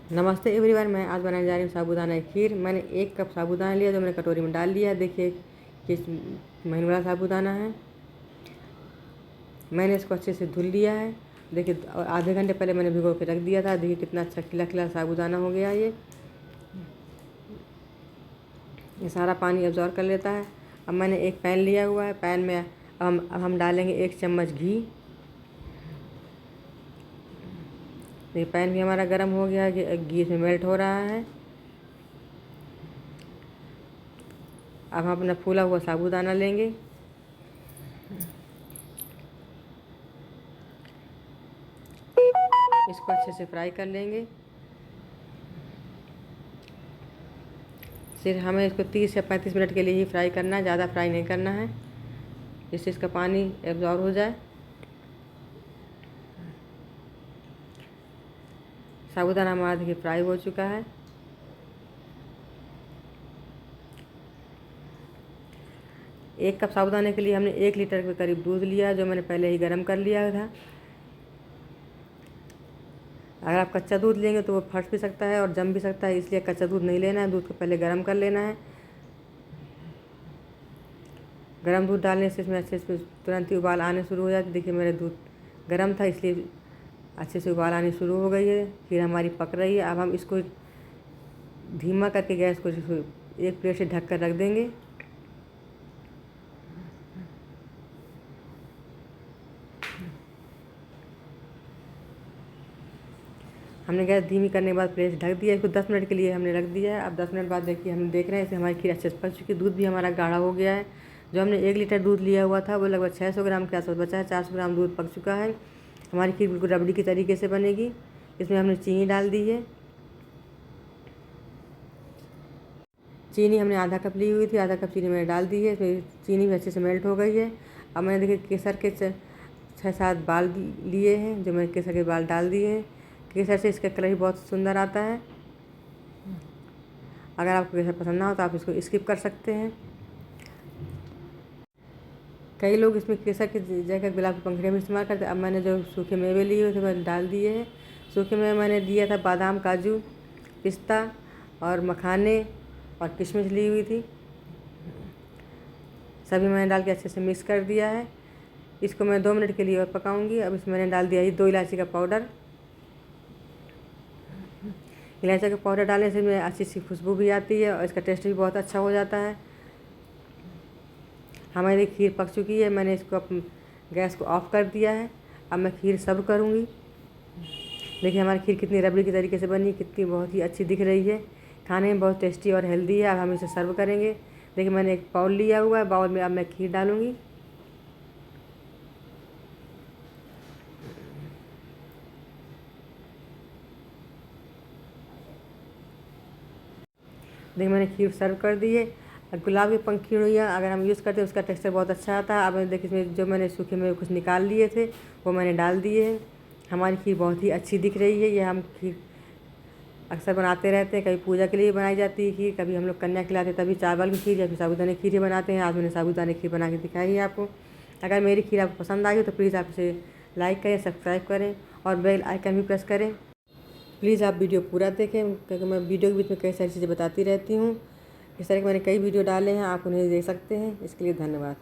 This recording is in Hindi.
नमस्ते एवरीवन, मैं आज बनाने जा रही हूँ साबूदाना की खीर। मैंने 1 कप साबूदाना लिया जो मैंने कटोरी में डाल लिया है। देखिए किस महीन वाला साबूदाना है। मैंने इसको अच्छे से धुल लिया है। देखिए आधे घंटे पहले मैंने भिगो के रख दिया था। देखिए कितना अच्छा खिला खिला साबूदाना हो गया। ये सारा पानी अब्जॉर्ब कर लेता है। अब मैंने एक पैन लिया हुआ है। पैन में अब हम डालेंगे 1 चम्मच घी। ये पैन भी हमारा गर्म हो गया है, घी इसमें मेल्ट हो रहा है। अब हम अपना फूला हुआ साबूदाना लेंगे। इसको अच्छे से फ्राई कर लेंगे। सिर्फ हमें इसको 30 या 35 मिनट के लिए ही फ्राई करना है, ज़्यादा फ्राई नहीं करना है, जिससे इसका पानी एब्जॉर्ब हो जाए। साबूदाना हमारा देखिए फ्राई हो चुका है। एक कप साबूदाने के लिए हमने 1 लीटर के करीब दूध लिया, जो मैंने पहले ही गर्म कर लिया था। अगर आप कच्चा दूध लेंगे तो वो फट भी सकता है और जम भी सकता है, इसलिए कच्चा दूध नहीं लेना है। दूध को पहले गर्म कर लेना है। गर्म दूध डालने से इसमें अच्छे से तुरंत ही उबाल आने शुरू हो जाती है। देखिए मेरा दूध गर्म था, इसलिए अच्छे से उबाल आनी शुरू हो गई है। फिर हमारी पक रही है। अब हम इसको धीमा करके गैस को एक प्लेट से ढक कर रख देंगे। हमने गैस धीमी करने के बाद प्लेट ढक दिया। इसको 10 मिनट के लिए हमने रख दिया है। अब 10 मिनट बाद देखिए हम देख रहे हैं इसे हमारी खीर अच्छे से पक चुकी है। दूध भी हमारा गाढ़ा हो गया है। जो हमने 1 लीटर दूध लिया हुआ था वो लगभग 600 ग्राम के आसपास बचा है। 400 ग्राम दूध पक चुका है। हमारी खीर बिल्कुल रबड़ी की तरीके से बनेगी। इसमें हमने चीनी डाल दी है। चीनी हमने आधा कप ली हुई थी, आधा कप चीनी मैंने डाल दी है। इसमें चीनी भी अच्छे से मेल्ट हो गई है। अब मैंने देखिए केसर के 6-7 बाल लिए हैं, जो मैंने केसर के बाल डाल दिए हैं। केसर से इसका कलर ही बहुत सुंदर आता है। अगर आपको केसर पसंद ना हो तो आप इसको स्किप कर सकते हैं। कई लोग इसमें केसर की जगह गुलाब के पंखुड़ियाँ भी इस्तेमाल करते हैं। अब मैंने जो सूखे मेवे लिए हुए थे वो डाल दिए हैं। सूखे मेवे मैंने दिया था बादाम, काजू, पिस्ता और मखाने और किशमिश ली हुई थी। सभी मैंने डाल के अच्छे से मिक्स कर दिया है। इसको मैं 2 मिनट के लिए और पकाऊंगी। अब इसमें मैंने डाल दिया है 2 इलायची का पाउडर। इलायची का पाउडर डालने से इसमें अच्छी सी खुशबू भी आती है और इसका टेस्ट भी बहुत अच्छा हो जाता है। हमारी खीर पक चुकी है। मैंने इसको गैस को ऑफ कर दिया है। अब मैं खीर सर्व करूँगी। देखिए हमारी खीर कितनी रबड़ी की तरीके से बनी, कितनी बहुत ही अच्छी दिख रही है। खाने में बहुत टेस्टी और हेल्दी है। अब हम इसे सर्व करेंगे। देखिए मैंने एक बाउल लिया हुआ है। बाउल में अब मैं खीर डालूँगी। देखिए मैंने खीर सर्व कर दी है। गुलाब की पंखुड़ियाँ अगर हम यूज़ करते हैं उसका टेक्सचर बहुत अच्छा आता है। अब देखिए इसमें जो मैंने सूखे में कुछ निकाल लिए थे वो मैंने डाल दिए हैं। हमारी खीर बहुत ही अच्छी दिख रही है। ये हम खीर अक्सर बनाते रहते हैं। कभी पूजा के लिए बनाई जाती है खीर, कभी हम लोग कन्या खिलाते तभी चावल की खीर या फिर साबूदाने की खीर ही बनाते हैं। आज मैंने साबूदाने की खीर बना के दिखाई है आपको। अगर मेरी खीर आपको पसंद आई हो तो प्लीज़ आप इसे लाइक करें, सब्सक्राइब करें और बेल आइकन भी प्रेस करें। प्लीज़ आप वीडियो पूरा देखें, क्योंकि मैं वीडियो के बीच में कई सारी चीज़ें बताती रहती हूँ। इस तरह के मैंने कई वीडियो डाले हैं, आप उन्हें देख सकते हैं। इसके लिए धन्यवाद।